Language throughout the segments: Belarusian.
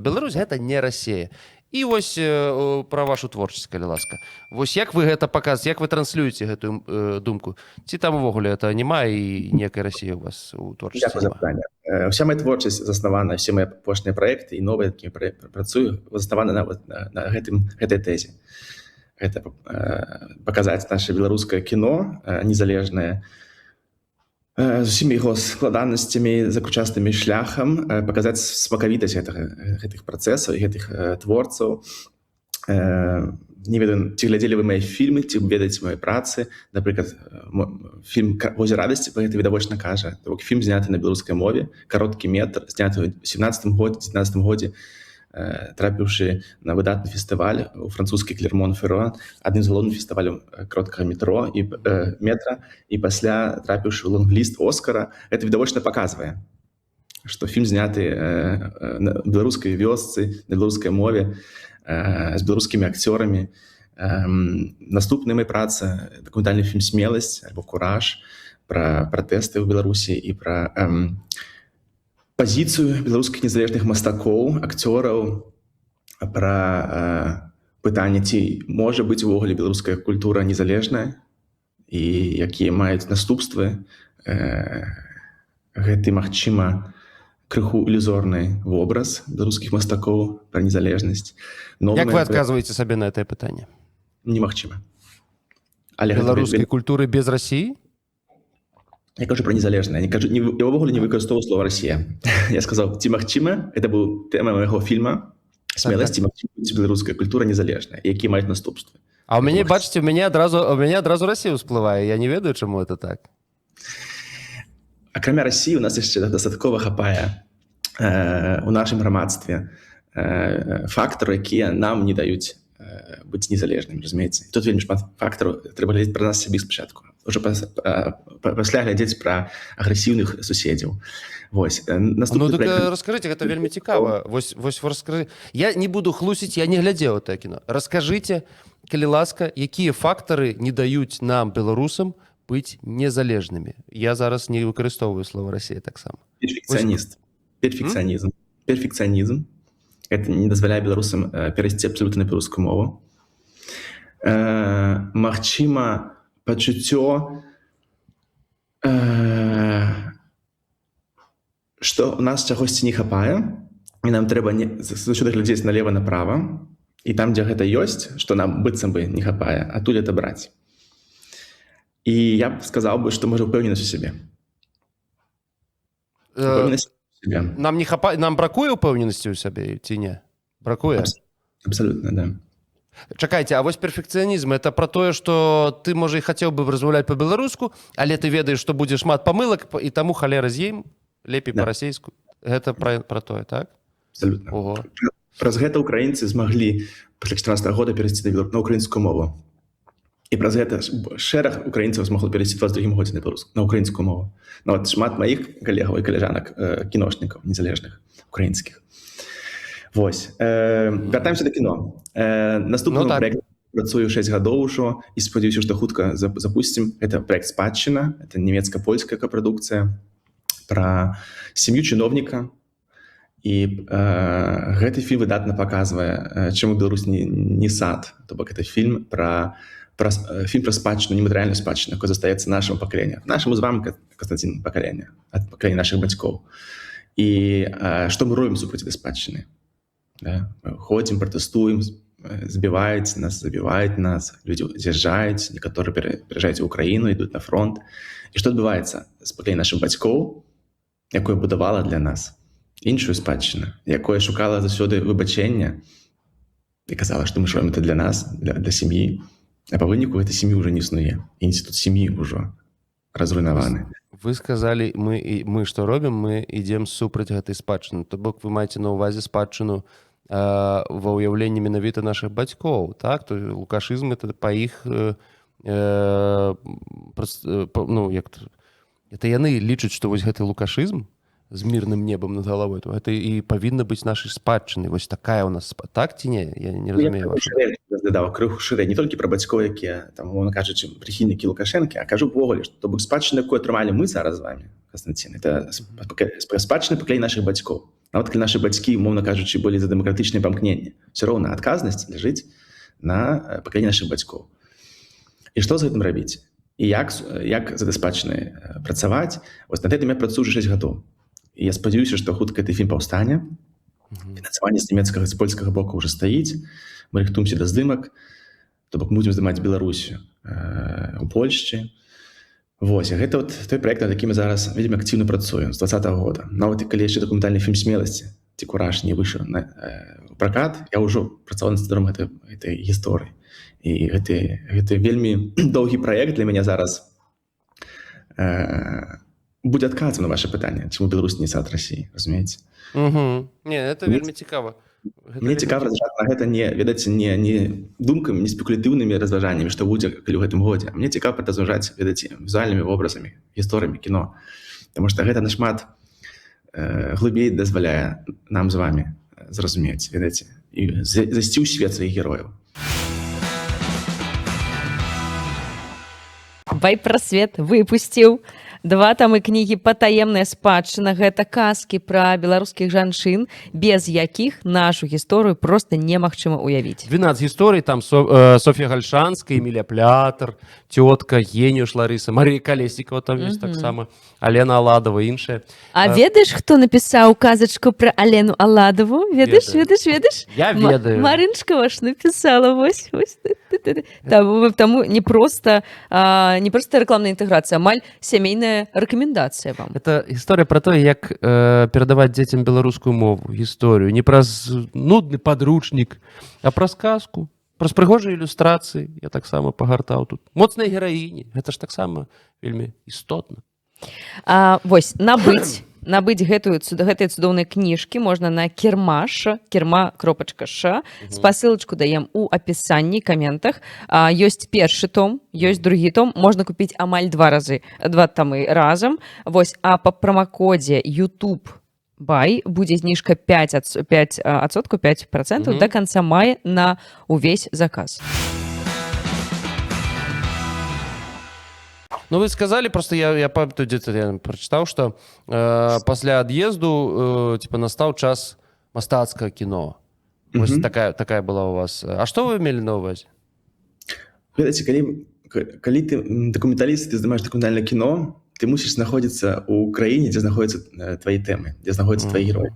Беларусь гэта не Расія. І вось пра вашу творчасць, калі ласка. Вось як вы гэта паказваеце, як вы транслюеце гэтую думку? Ці там увогуле это няма і ніякай Расіі у вас у творчасці? Дякую за пытанне. Вся моя творчасць заснавана, все мои апошнія праекты і новыя, якія працую, заснаваны на гэтай тэзе. Гэта паказаць наше беларускае кіно незалежнае, з усімі яго складанасцямі, закручастымі шляхам, паказаць смакавітасць гэтых працэсаў і гэтых творцаў. Не ведаю, ці глядзелі вы мае фільмы, ці ведаеце мае працы. Напрыклад, фільм «Возер радасці» па гэта відавочна кажа. Фільм зняты на беларускай мове, кароткі метр, зняты ў 17 годзе, трапіўшы на выдатны фестываль у французскі Клермон-Ферран, адным з галоўных фестываляў кароткага метра, і пасля трапіўшы ў лонгліст Оскара. Гэта відавочна паказвае, што фільм зняты на беларускай вёсцы, на беларускай мове, з беларускімі акцёрамі. Наступная моя праца — дакументальны фільм «Смеласць» альбо «Кураж» пра пратэсты ў Беларусі і пра пазіцыю беларускіх незалежных мастакоў, акцёраў, пра пытанне, ці можа быць увогуле беларуская культура незалежная і якія маюць наступствы. Гэты, магчыма, крыху ілюзорны вобраз беларускіх мастакоў пра незалежнасць. Як вы адказваеце сабе на гэтае пытанне? Немагчыма. Беларускай культуры без Расіі? Я кажу пра незалежнае. Я ўвогуле не выкарыстоўваў слова «Расія». Я сказаў, ці магчыма, гэта быў тэма майго фільма «Смеласць», ці магчыма быць беларуская культура незалежная, якія маюць наступствы. А ў мяне, бачыце, у мяне адразу Расія ўсплывае. Я не ведаю, чаму это так. Акрамя Расіі, у нас яшчэ дастаткова хапае у нашым грамадстве фактараў, якія нам не даюць быць незалежнымі, разумееце. Тут вельмі шмат фактараў. Трэба глядзець пра нас сябе спачатку. Уже пасля глядзець пра агрэсіўных суседзяў. Вось. Ну, так раскажыце, гэта вельмі цікава. Вось раскажыце. Я не буду хлусіць, я не глядзеў гэта кіно. Раскажыце, калі ласка, якія фактары не даюць нам, беларусам, быць незалежнымі. Я зараз не выкарыстоўваю слова «Расія» таксама. Перфекцыянізм. Это не дазваляе беларусам перайсці абсалютна на беларускую мову. Магчыма, пачуццё, што у нас чагосьці не хапае, і нам трэба заўсёды глядзець налева-направа, і там, дзе гэта ёсць, што нам быццам бы не хапае, адтуль это браць. І я б сказаў бы, што можа ўпэўненасць у сябе. Нам не хапае, нам бракуе ўпэўненасці ў сябе ці не? Бракуе? Абсалютна, да. Чакайце, а вось перфекцыянізм — это пра тое, што ты, можа, і хацеў бы размаўляць па-беларуску, але ты ведаеш, што будзе шмат памылак, і таму халера з ім, лепей па-расейску. Гэта пра тое, так? Абсалютна. Ого. Праз гэта украінцы змаглі пасля 14 года перайсці на украінскую мову. І праз гэта шэраг украінцаў змагло перайсці ў 22 годзе на украінскую мову. Нават шмат маіх калегаў і калежанак, кіношнікаў незалежных, украінскіх. Вось. Вяртаемся да кіно. Наступны праект працую 6 гадоў ужо і спадзяюся, што хутка запусцім. Гэта праект «Спадчына». Это нямецка-польская капрадукцыя пра сям'ю чыноўніка. І гэты фільм выдатна паказвае, чаму Беларусь не сад. То бок гэта фільм пра спадчыну, нематэрыяльную спадчыну, якая застаецца нашаму пакаленню. Нашаму з вамі, Константин, пакаленню, ад пакалення нашых бацькоў. І што мы робім супраць этой спадчыны? Мы ходзім, пратэстуем, забіваюць нас, людзі з'язджаюць, некаторыя пераязджаюць у Украіну, ідуць на фронт. І што адбываецца з пакалення нашых бацькоў, якое будавала для нас іншую спадчыну, якое шукала заўсёды выбачэння і казала, што мы робім это для нас, для сям'і. А па выніку гэтай сям'і ўжо не існуе. Інстытут сям'і ўжо разруйнаваны. Вы сказалі, мы што робім? Мы ідзем супраць гэтай спадчыны. То бок вы маеце на ўвазе спадчыну ва ўяўленні менавіта нашых бацькоў, так? То лукашызм — это па іх, это яны лічаць, што вось гэты лукашызм з мірным небам над галавой, то гэта і павінна быць нашай спадчынай. Вось такая ў нас, так ці не? Я не разумею вашу. Я крыху шырэй, не толькі пра бацькоў, якія, там, умоўна кажучы, прыхільнікі Лукашэнкі, а кажу ўвогуле, што то бок спадчына, якую атрымалі мы зараз з вамі, Константин, это спадчына пакалення нашых бацькоў. Нават калі нашы бацькі, умоўна кажучы, былі за дэмакратычнае памкненне, все роўна адказнасць ляжыць на пакаленне нашых бацькоў. І што з гэтым рабіць? І як з гэтай спадчынай працаваць? Вось над гэтым я працую ўжо 6 гадоў. І я спадзяюся, што хутка гэты фільм паўстане. Фінансаванне з нямецкага, з польскага боку ўжо стаіць. Мы рыхтуемся да здымак. То бок будзем здымаць Беларусю у Польшчы. Вось, і гэта той праект, над якім мы зараз вельмі актыўна працуем з 2020 года. Нават калі яшчэ дакументальны фільм «Смеласці» ці «Кураж» не выйшаў у пракат, я ўжо працаваў над сцэнаром гэтай гісторыі. І гэты вельмі доўгі праект для мяне зараз будзе адказам на ваше пытанне, чаму Беларусь не сад Расіі, разумееце? Не, это вельмі цікава. Мне цікава разважаць на гэта не думкамі, не спекулятыўнымі разважаннямі, што будзе калі ў гэтым годзе. Мне цікава разважаць, ведаеце, візуальнымі вобразамі, гісторыямі кіно. Таму што гэта нашмат глыбей дазваляе нам з вамі зразумець, ведаеце, і зайсці ў свет сваіх герояў. Байпрасвет выпусціў 2 тамы кнігі «Патаемная спадчына». Гэта казкі пра беларускіх жанчын, без якіх нашу гісторыю проста немагчыма ўявіць. 12 гісторый, там Софья Гальшанская, Эмілія Плятар, цётка, Геніуш Ларыса, Марія Калеснікова там ёсць таксама, Алена Аладова і іншыя. А ведаеш, хто напісаў казачку пра Алену Аладову? Ведаеш? Я ведаю. Марынчкова ж напісала, вось. Таму не проста рэкламная інтэграцыя, амаль сямейная рэкамендацыя вам. Это гісторыя пра тое, як перадаваць дзецям беларускую мову, гісторыю. Не праз нудны падручнік, а праз казку, праз прыгожыя ілюстрацыі. Я таксама пагартаў тут. Моцныя гераіні. Гэта ж таксама вельмі істотна. Вось, набыць гэтыя цудоўныя кніжкі можна на кірма.ш, спасылачку даем у апісанні, каментах. Ёсць першы том, ёсць другі том, можна купіць амаль 2 тамы разам. Вось, а па прамакодзе YouTube Buy будзе зніжка 5% до канца мая на увесь заказ. Ну, вы сказали, просто я где-то прочитал, что пасля ад'езду настаў час мастацкага кіно. Вось такая была у вас. А што вы мелі на ўвазе? Ведаеце, калі ты дакументаліст, ты здымаеш дакументальнае кіно, ты мусіш знаходзіцца ў краіне, дзе знаходзяцца твае тэмы, дзе знаходзяцца твае героі.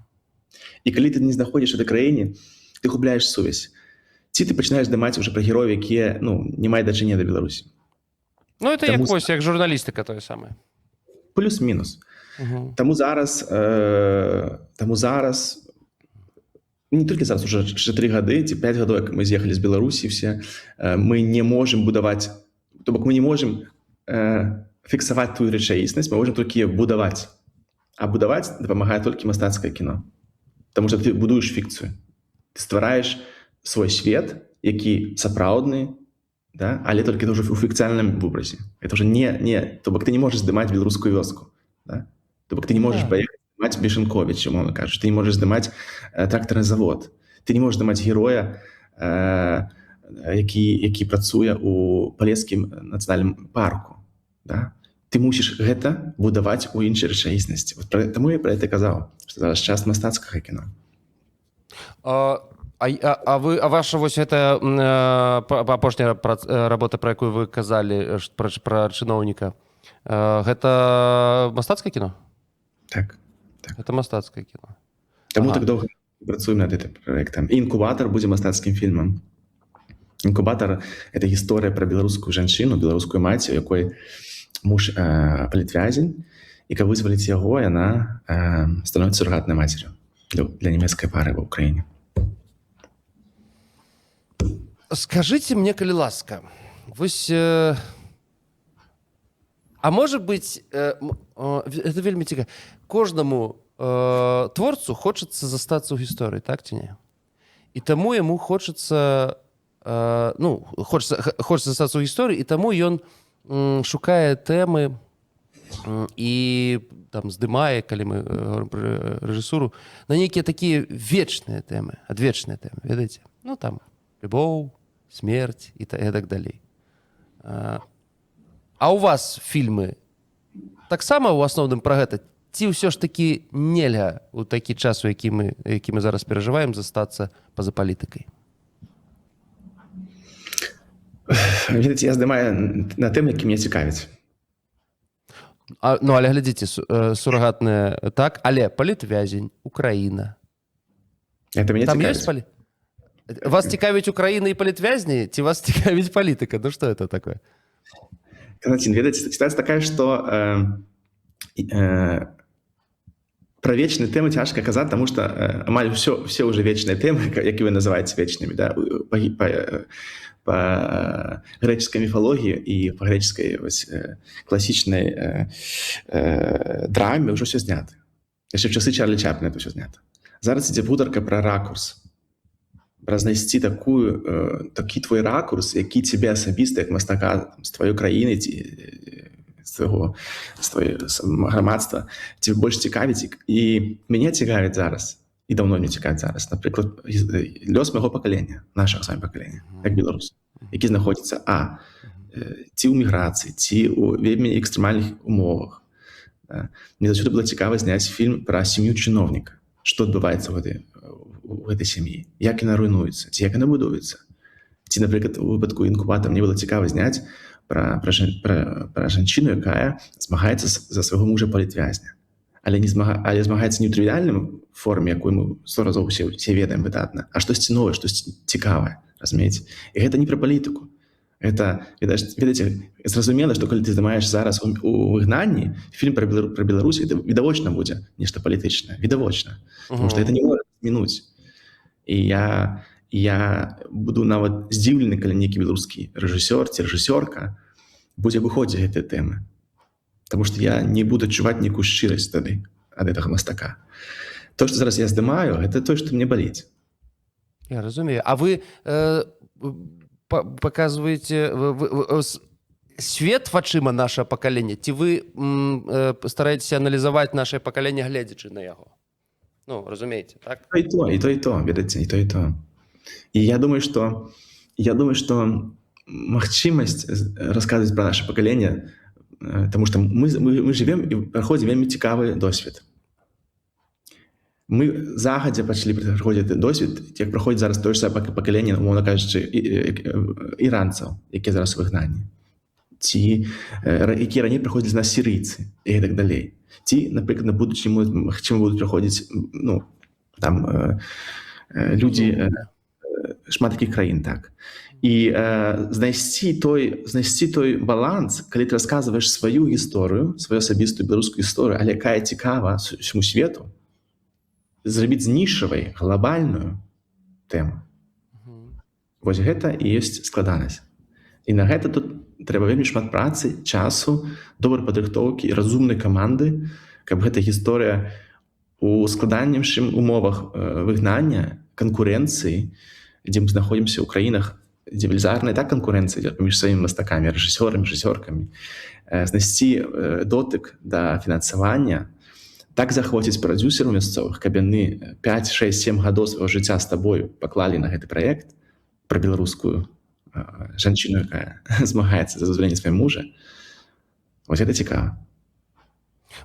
І калі ты не знаходзіш у этой краіне, ты губляеш сувязь. Ці ты пачынаеш здымаць уже пра герояў, якія не маюць дачынення да Беларусі. Ну, это як журналістыка тое самае. Плюс-мінус. Таму зараз, не толькі зараз, уже 4 гады ці 5 гадоў, як мы з'ехалі з Беларусі все, мы не можам будаваць, то бок мы не можам фіксаваць тую рэчаіснасць, мы можам толькі будаваць. А будаваць дапамагае толькі мастацкае кіно. Таму што ты будуеш фікцыю. Ты ствараеш свой свет, які сапраўдны, да? Але толькі ўжо ў фікцыяльным вобразе. Это уже то бок ты не можаш здымаць беларускую вёску. Да? То бок ты не можаш паехаць здымаць Бешенковіч, умоўна кажучы. Ты не можаш здымаць трактарны завод. Ты не можаш здымаць героя, які працуе ў Палескім нацыянальным парку. Да? Ты мусіш гэта будаваць у іншай рэчаіснасці. Таму я пра гэта казаў, што зараз час мастацкага кіно. А ваша вось гэта апошняя работа, пра якую вы казалі, пра чыноўніка, гэта мастацкае кіно? Так. Это мастацкае кіно. Таму так доўга працуем над гэтым праектам. І «Інкубатар» будзе мастацкім фільмам. «Інкубатар» — это гісторыя пра беларускую жанчыну, беларускую маці, у якой муж палітвязень, і каб вызваліць яго, яна становіцца сурагатнай мацер'ю для нямецкай пары ва ўкраіне. Скажите мне, калі ласка, вось, а может быть, это вельмі цікава, кожнаму творцу хочацца застацца ў гісторыі, так ці не? І таму яму хочацца застацца ў гісторыі, і таму ён шукае тэмы і там здымае, калі мы говорим пра рэжысуру, на нейкія такія вечныя тэмы, адвечныя тэмы, ведаеце? Ну, там, любоў, смерць і так далей. А у вас фільмы таксама ў асноўным пра гэта? ці ўсё ж такі нельга у такі час, у які мы зараз перажываем, застацца па-за палітыкай? Ведаце, я здымаю на тым, які мне цікавіць. Але глядзіце, сурагатная так, але палітвязень, Украіна. Это мяне Там цікавіць. ёсць Вас цікавіць Украіна і палітвязні, ці вас цікавіць палітыка? Ну што это такое? Константин, ведаце, ситуация такая, что про вечные темы тяжко казать, потому что амаль все уже вечные темы, які вы называете вечными, да, по греческой мифологии и по греческой классичной драме уже все знято. Еще в часы Чарлі Чапліна это все знято. Зараз ідзе гутарка про ракурс. Про знайсці такі твой ракурс, які тебе асабіста, як мастака, з твоєї країни, з твого громадства, тебе більш цікавить. І мене цікавить зараз, і давно не цікавить зараз, наприклад, лёс мого покоління, нашого з вами покоління, як білорус, які знаходяться, ці у міграції, ці у вельми екстремальних умовах. Мені завжди було цікаво зняти фільм про сім'ю чиновника, що відбувається у гэтай сям'і, як яна руйнуецца, ці як яна будуецца. Ці, напрыклад, у выпадку інкубатора мне было цікава зняць пра жанчыну, якая змагаецца за свайго мужа палітвязня. Але змагаецца не ў трывіальным форме, якую мы 100 разоў усе ведаем выдатна, а штосьці новае, штосьці цікавае, разумееце? І гэта не пра палітыку. Гэта, ведаеце, зразумела, што калі ты здымаеш зараз у выгнанні, фільм пра Беларусь, это відавочна будзе нешта палітычнае, відавочна. Потому што гэта не можа змінуць. І я буду нават здзіўлены, калі нейкі беларускі рэжысёр ці рэжысёрка будзе выходзіць гэтыя тэмы. Таму што я не буду адчуваць нейкую шчырасць тады ад гэтага мастака. То, што зараз я здымаю, гэта тое, што мне баліць. Я разумею. А вы паказваеце свет вачыма нашага пакалення, ці вы стараецеся аналізаваць нашае пакаленне, гледзячы на яго? Ну, разумеете, так? И то, ведаете, и то. И я думаю, что магчимость рассказывать про наше поколение, потому что мы живем и проходим вельми цікавый досвід. Мы загадзя пачалі праходзіць досвід, як праходзіць зараз тое ж самае пакаленне, умоўна кажучы, іранцаў, якія зараз у выгнанні. Ці якія раней праходзілі з нас сірыйцы і так далей. Ці, напрыклад, на будучым магчыма будуць праходзіць, ну, там людзі шмат такіх краін, так. І знайсці той баланс, калі ты расказваеш сваю гісторыю, сваю асабістую беларускую гісторыю, але якая цікава усяму свету, зрабіць нішавай, глобальную тэму. Вось гэта і ёсць складанасць. І на гэта тут трэба вельмі шмат працы, часу, добрай падрыхтоўкі і разумнай каманды, каб гэта гісторыя у складанейшым умовах выгнання, канкурэнцыі, дзе мы знаходзімся ў краінах, дзе велізарная так канкурэнцыя паміж сваімі мастакамі, рэжысёрамі, рэжысёркамі, знайсці дотык да фінансавання, так захвоціць прадзюсераў мясцовых, каб яны 5, 6, 7 гадоў свайго жыцця з табою паклалі на гэты праект пра беларускую жанчыну, якая змагаецца за вызваленне свайго мужа. Вось гэта цікава.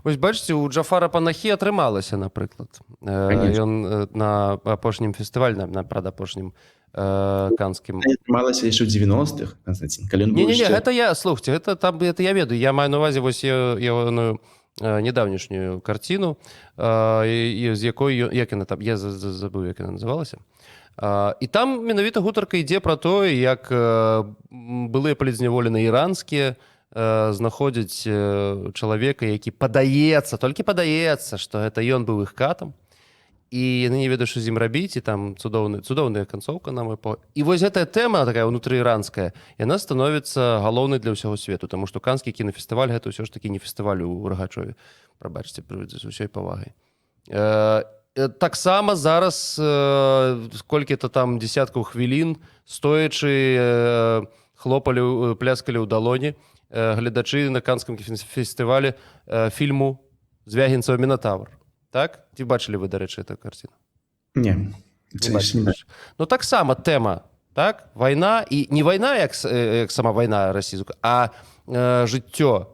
Вось бачыце, у Джафара Панахі атрымалася, напрыклад. Ён на апошнім фестывалі, на прадапошнім канскім. Атрымалася яшчэ ў 90-х, Константин. Не, гэта я, слухайте, гэта я ведаю. Я маю на увазе вось ягоную недавнішнюю карціну, з якой, як яна там, я забыў, як яна называлася. І там менавіта гутарка ідзе пра тое, як былыя палізняволеныя іранскія знаходзяць чалавека, які толькі падаецца, што гэта ён быў іх катам, і яны не ведаюць, што з ім рабіць, і там цудоўная канцоўка, на мой погляд. І вось гэтая тэма, такая ўнутрыіранская, яна становіцца галоўнай для ўсяго свету, таму што канскі кінафестываль гэта ўсё ж такі не фестываль у Рагачове, прабачце, з усёй павагай. Таксама зараз колькі-то там дзесяткаў хвілін стоячы хлопалі, пляскалі ў далоні гледачы на канскім фестывалі фільму «Звягінцева Мінатавр». Так? Ці бачылі вы, дарэчы, эту карціну? Не. Ну, таксама тэма, так? Вайна, і не вайна, як сама вайна расійская, а жыццё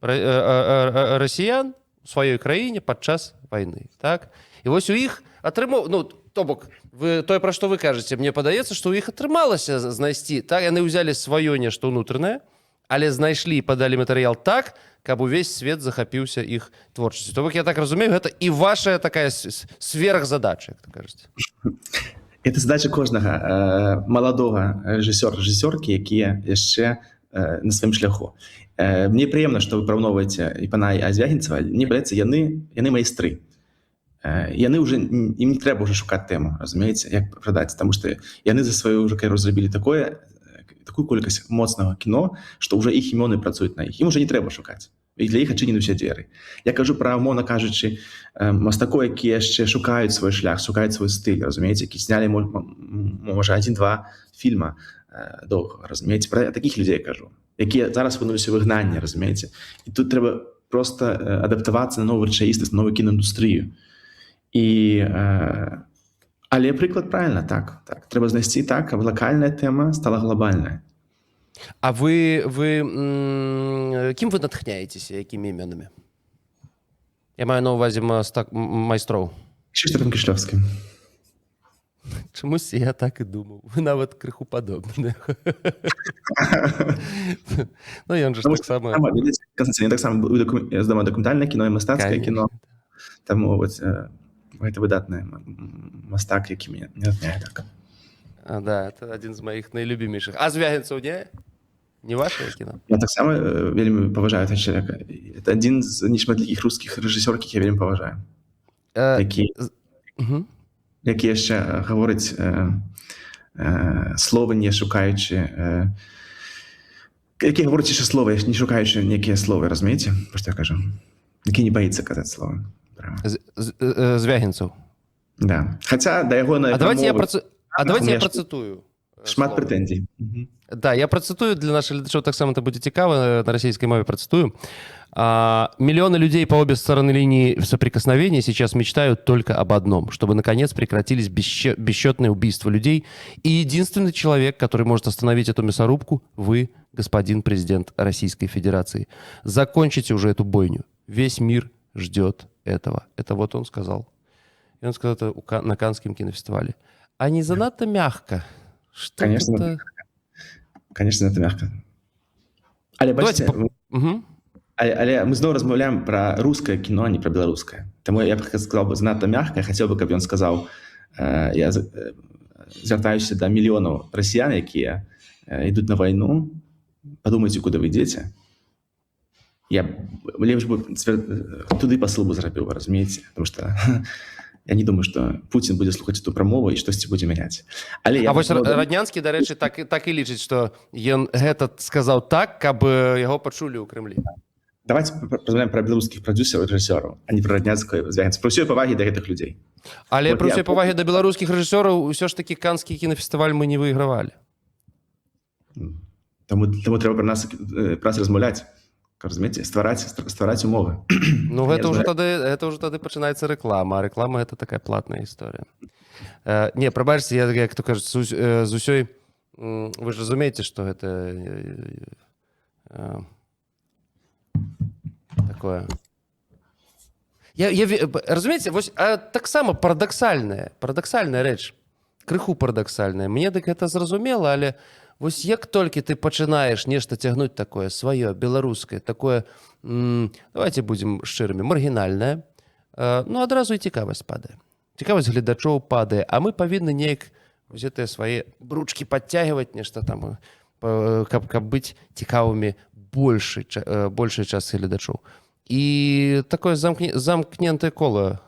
расіян у сваёй краіне падчас вайны, так? І вось у іх ну, то бок, тое, пра што вы кажаце, мне падаецца, што ў іх атрымалася знайсці, так? Яны ўзялі сваё нешта ўнутранае, але знайшлі і падалі матэрыял так, каб увесь свет захапіўся іх творчасцю. То бок, я так разумею, гэта і ваша такая сверхзадача, як то кажаце. Это задача кожнага маладога рэжысёркі, якія яшчэ на сваім шляху. Мне прыемна, што вы параўноўваеце і пана Звягінцева, мне падаецца, яны майстры. Яны уже ім не трэба ўжо шукаць тэму, разумееце, як прадаць, таму што яны за сваю ўжо кар'еру зрабілі такую колькасць моцнага кіно, што ўжо іх імёны працуюць на іх. Ім уже не трэба шукаць. І для іх адчынены ўсе дзверы. Я кажу пра, умоўна кажучы, мастакоў, якія яшчэ шукаюць свой шлях, шукаюць свой стыль, разумееце, які знялі, можа, 1-2 фільма доўга, разумееце, пра такіх людзей кажу, якія зараз вынуліся ў выгнанне, разумееце. І тут трэба проста адаптавацца на новую рэчаіснасць, на новую кінаіндустрыю. Але прыклад правильно, так. Трэба знайсці так, каб лакальная тэма стала глобальная. А вы кім вы натхняецеся, якімі імёнамі? Я маю на ўвазе майстроў. Кшыштафам Кішлёвскім. Чамусь я так і думаў. Вы нават крыху падобны. Ну, ён жа таксама... Я таксама здаваў дакументальнае кіно і мастацкае кіно. Таму гэта выдатны мастак, які мяне натхняе так. Да, это адзін з маіх найлюбімейшых. А Звягінцеў не? Не ваше кіно? Я таксама вельмі паважаю этого чалавека. Это адзін з нешматлікіх рускіх рэжысёр, якіх я вельмі паважаю. Які яшчэ гаворыць словы, не шукаючы... Які гаворыць яшчэ словы, не шукаючы некія словы, разумееце? Пра што я кажу? Які не баіцца казаць словы. Звягінцеў. Да. Хаця да яго... А давайте я працытую. Шмат прэтэнзій. Да, я працытую, для наших глядачоў таксама это будзе цікава, на расійскай мове працытую. Миллионы людей по обе стороны линии соприкосновения сейчас мечтают только об одном, чтобы, наконец, прекратились бесчетные убийства людей. И единственный человек, который может остановить эту мясорубку, вы, господин президент Российской Федерации. Закончите уже эту бойню. Весь мир ждет этого. Это вот он сказал. И он сказал это на Каннском кинофестивале. А не занадто мягко? Что Конечно, это... Конечно, это мягко. Але, бачите, але мы зноў размаўляем пра рускае кіно, а не пра беларускае. Таму я б сказаў бы занадта мягка, хацеў бы, каб ён сказаў, я звяртаюся да мільёнаў расіян, якія ідуць на вайну, падумайце, куды вы ідзеце. Я лепш бы туды пасыл бы зрабіў, вы разумееце, потому что я не думаю, што Пуцін будзе слухаць эту прамову і штосьці будзе мяняць. А вось Раднянскі, дарэчы, так і лічыць, што ён гэта сказаў так, каб яго пачулі ў Крэмлі. Давайте размаўляем пра беларускіх прадзюсераў і рэжысёраў, а не пра Раднянскага, Звягінцева. Пры ўсёй павагі да гэтых людзей. Але пры ўсёй павагі да беларускіх рэжысёраў ўсё ж такі Каннскі кінафестываль мы не выйгравалі. Таму трэба пра нас размаўляць. Разумееце, ствараць умовы. Ну, гэта ўжо тады пачынаецца рэклама, а рэклама — гэта такая платная гісторыя. Не, прабачце, я, як то кажуць, з усёй... Вы ж разумееце, што гэта... Такое... Разумееце, вось таксама парадаксальная рэч, крыху парадаксальная. Мне дык гэта зразумела, але... Вось як толькі ты пачынаеш нешта цягнуць такое сваё, беларускае, такое, давайте будзем шчырымі, маргінальнае, ну, адразу і цікавасць падае. Цікавасць гледачоў падае, а мы павінны неяк гэтыя свае бручкі падцягваць, нешта там, каб быць цікавымі большай частцы гледачоў. І такое замкнентае кола,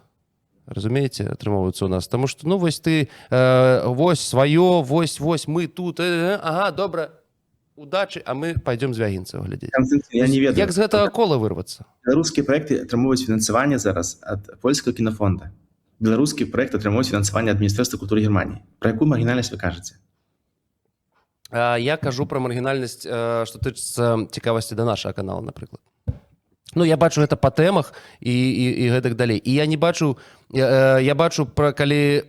разумееце, атрымоўваецца ў нас. Таму што, ну, вось ты, вось сваё, вось мы тут, ага, добра, удачы, а мы пойдём Звягінцева глядзець. Я не ведаю. Як з гэтага кола вырвацца? Беларускія праекты атрымоўваюць фінансаванне зараз ад польскага кінафонда. Беларускі праект атрымоўваюць фінансаванне ад Міністэрства культуры Германіі. Пра якую маргінальнасць вы кажаце? Я кажу пра маргінальнасць, што тычыцца цікавасці да нашага канала, напрыклад. Ну, я бачу гэта па тэмах і гэтак далей. І я не бачу, я бачу, калі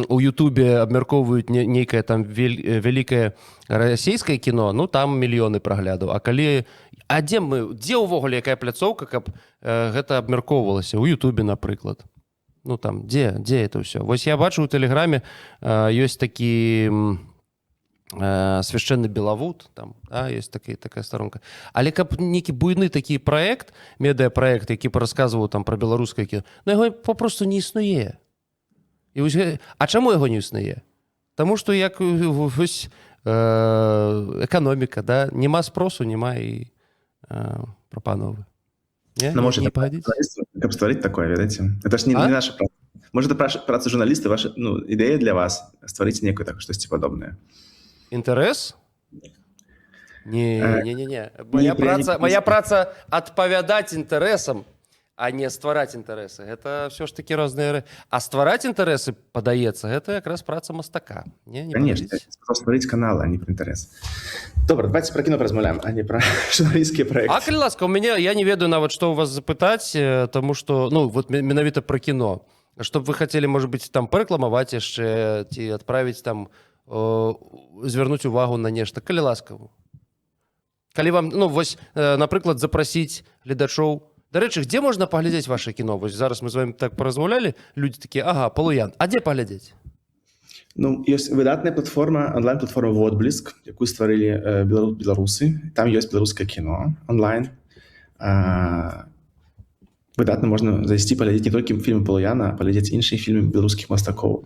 у Ютубе абмяркоўваюць нейкае там вялікае расійскае кіно, ну, там мільёны праглядаў. А калі... А дзе ўвогуле якая пляцоўка, каб гэта абмяркоўвалася? У Ютубе, напрыклад. Ну, там, дзе это ўсё? Вось я бачу, у Тэлеграме ёсць такі... свяшчэнны Белавуд, там, да, есть такая сторонка. Але каб нейкі буйны такі праект, медыапраект, які парасказваў там пра беларускае кіно, ну яго папросту не існуе. І вось, а чаму яго не існуе? Таму што як вось эканоміка, да, няма спросу, няма і прапановы. Не, Но может, не пагадзіць? Каб стварыць такое, ведаеце? Это ж не наша праца. Может, это праца журналіста, ваша, ну, ідэя для вас стварыць некую такое штосьці падобнае. Інтарэс? Не. Моя праца адпавядаць інтарэсам, а не ствараць інтарэсы. Гэта ўсё ж такі розныя... А ствараць інтарэсы, падаецца, гэта якраз праца мастака. Не Конечно, стварыць каналы, а не пра інтарэс. Добра, давайте пра кіно размаўляем, а не пра журналісцкія праекты. А, калі ласка, у мяне, я не ведаю нават, што у вас запытаць, таму што, ну, вот менавіта пра кіно. Што б вы хацелі, можа быць, там парэкламаваць яшчэ, ці адправіць там, звярнуць увагу на нешта, калі ласкаву. Калі вам, ну, вось, напрыклад, запрасіць гледачоў. Дарэчы, дзе можна паглядзець ваше кіно? Вось зараз мы з вами так паразмаўлялі, людзі такія, ага, Палуян, а дзе паглядзець? Ну, ёсць выдатная платформа, онлайн-платформа «Водбліск», якую стварылі беларусы. Там ёсць беларускае кіно онлайн. Выдатна можна зайсці паглядзець не толькі фільмы Палуяна, а паглядзець іншыя фільмы беларускіх мастакоў.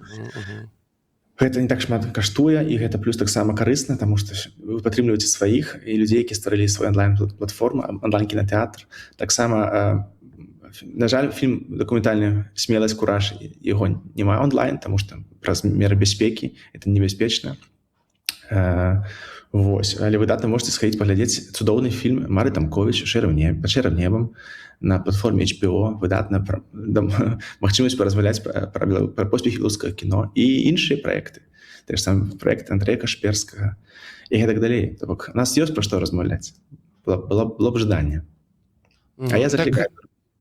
Гэта не так шмат каштуе, і гэта плюс таксама карысна, таму што вы падтрымліваеце сваіх і людзей, які стварылі свой онлайн-платформу, онлайн-кінотеатр. Таксама, на жаль, фільм дакументальны «Смеласць, кураж», яго няма онлайн, таму што праз меры бяспекі это небяспечна. Вось. Але выдатна можете схадзіць паглядзець цудоўны фільм Мары Тамковіч «Пад шэрым небам» на платформе HBO. Выдатна магчымасць паразмаўляць пра поспехі беларускага кіно і іншыя праекты. Той ж самы праект Андрэя Кашперскага і гэтак далей. То бок, у нас ёсць пра што размаўляць. Было б жаданне. А я заклікаю.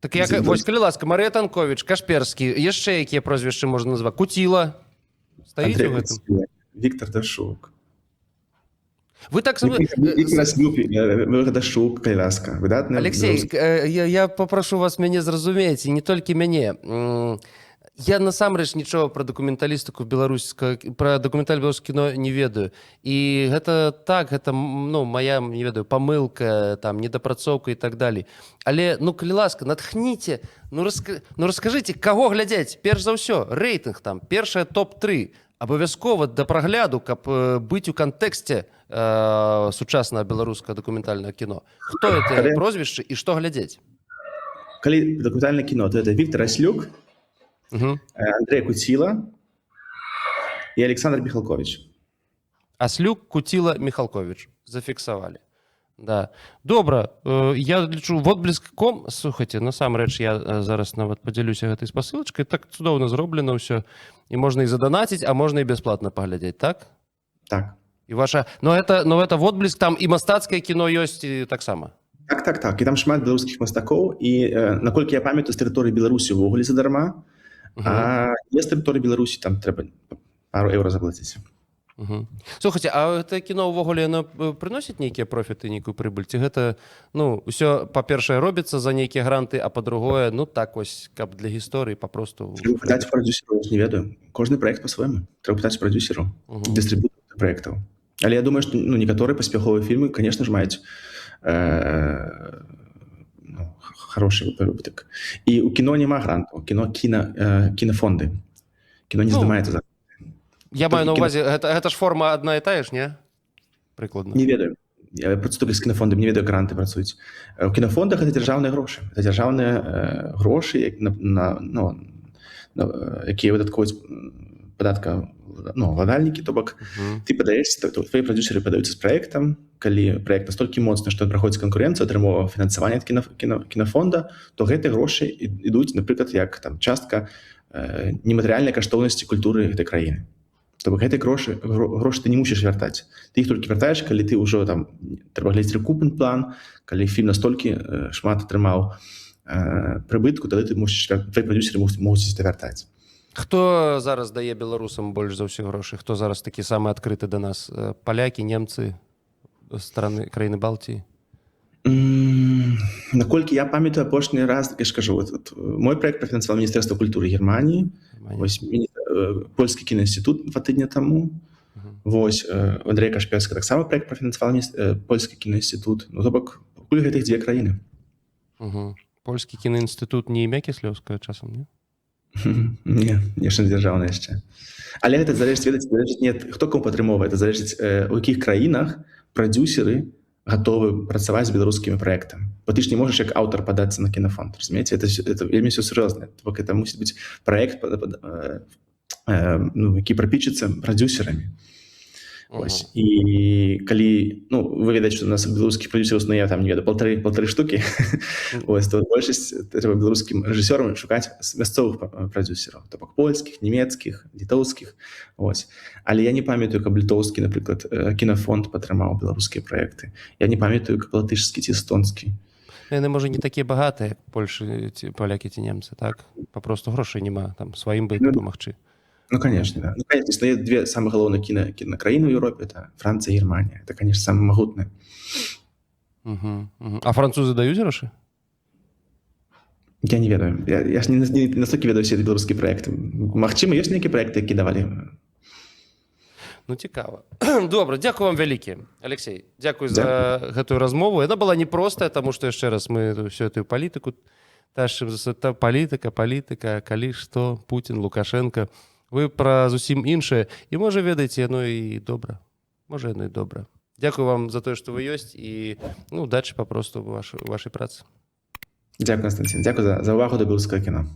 Так як, вось, калі ласка, Марыя Танковіч, Кашперскі, яшчэ якія прозвішчы можна назваць? Куціла? Стаіце ў гэтым? Віктор Дашук. Вы так... Віктор Дашук, калі ласка. Алексей, я попрошу вас мяне зразумець, і не толькі мяне. Я насамрэч нічога пра дакументалістыку пра дакументальнае беларускае кіно не ведаю. І гэта так, гэта, ну, моя, не ведаю, памылка, там, недапрацоўка і так далей. Але, ну, калі ласка, натхніце, ну, раскажыце, каго глядзець? Перш за ўсё, рэйтынг там, першая топ-3. Абавязкова да прагляду, каб быць у кантэксце сучаснага беларускага дакументальнага кіно. Хто это прозвішчы і што глядзець? Калі дакументальнае кіно, то это Віктор Аслюк, Андрей Куціла і Александр Міхалкович. Аслюк, Куціла, Міхалкович. Зафіксавалі. Да. Добра, я лічу, водбліск.com, слухайце, насамрэч, я зараз нават падзялюся гэтай спасылачкай, так цудоўна зроблена ўсё, і можна і заданаціць, а можна і бясплатна паглядзець, так? Так. І ваша... Но это водбліск, там і мастацкае кіно ёсць таксама. Так. І там шмат беларускіх мастакоў, і, наколькі я памятаю, з тэрыторыі Беларусі ўвогуле задарма, а з тэрыторыі Беларусі там трэба пару еўра заплаціць. Слухайце, а гэта кіно ўвогуле прыносіць нейкія профіты, нейкую прыбыль? Ці гэта, ну, ўсё, па-першае, робіцца за нейкія гранты, а па-другое, ну, так вось, каб для гісторыі папросту... Трэба пытаць прадюсераў, не ведаю. Кожны праект па-свойму. Трэба пытаць прадюсераў, дыстрыбутараў праектаў. Але я думаю, што, ну, некаторыя паспяховыя фільмы, конечно ж, маюць хороший выробітак. І у кіно няма грантаў, кінафонды. Кіно не здымаецца за... Я маю на ўвазе, гэта ж форма адна і тая ж, не? Прыкладна. Не ведаю. Я працую з кінафондам, не ведаю, гранты працуюць. У кінафондах гэта дзяржаўныя грошы. Гэта дзяржаўныя грошы, якія выдаткуюць падатка, ну, владальнікі, то бок ты падаешся, твои прадюсеры падаюцца з праектам, калі праект настолькі моцны, што праходзіць канкурэнцыю, атрымоўвае фінансаванне ад кінафонда, то гэтыя грошы ідуць, напрыклад, як там частка нематэрыяльнай каштоўнасці культуры гэтай краіны. То бок гэтыя грошы ты не мусіш вяртаць. Ты іх толькі вяртаеш, калі ты ўжо там трэба глядзець рэкупен план, калі фільм настолькі шмат атрымаў прыбытку, тады ты мусіш твои прадюсеры могуць это вяртаць. Хто зараз дае беларусам больш за ўсе грошы? Хто зараз такі самы адкрыты да нас? Палякі, немцы, краіны Балтіі? Наколькі я памятаю апошні раз, так я ж кажу, мой проект профінансавала Міністэрства культуры Германії, вось польскі кінаінстытут 2 тыдні таму, вось Андрэя Кашперска таксама проект профінансавала польскі кінаінстытут. Ну то бок пакуль гэтых 2 краіны. Польскі кінаінстытут не імя Кіслёўскае часам, не? Не, яшчэ не дзяржаўна яшчэ. Але гэта залежыць, ведаць, не хто кому падтрымоўвае, это залежыць у якіх краінах прадюсеры готовы працаваць з беларускімі праектамі. Бо ты ж не можаш як аўтар падацца на кінафонд, разумееце? Это вельмі ўсё сур'ёзна. Бо это мусіць быць праект, які прапічыцца прадюсерамі. Ось. І калі, вы ведаеце, што у нас беларускіх прадюсераў існуе там, не ведаю, полторы штукі, ось, то большасць трэба беларускім рэжысёрам шукаць мясцовых прадюсераў, то бок польскіх, нямецкіх, літоўскіх, ось. Але я не памятаю, каб літоўскі, напрыклад, кінафонд падтрымаў беларускія праекты. Я не памятаю, каб латышскі ці эстонскі. Яны, можа, не такія багатыя, як Польшы, палякі ці немцы, так? Папросту грошай няма, там сваім бы дапамагчы. Ну, конечно, да. Ну, конечно, існуе 2 самых галоўныя кінакраіны ў Еўропе, это Францыя і Германія. Это, конечно, самые магутныя. А французы даюць грошы? Я не ведаю. Я ж не настолькі ведаю ўсе беларускія праекты. Магчыма, ёсць нейкія праекты, які давалі. Ну, цікава. Добра, дзякую вам вялікі, Алексей. Дзякуй за гэтую размову. Яна была непростая, таму што яшчэ раз мы всю эту палітыку ташым, палітыка, калі што, Путін, Лукашенко. Вы пра зусім іншае. І, можа, ведаеце, яно і добра. Можа, яно і добра. Дзякую вам за тое, што вы ёсць, і удачы папросту ў вашай працы. Дзякую, Константин. Дзякую за ўвагу да беларускага кіно.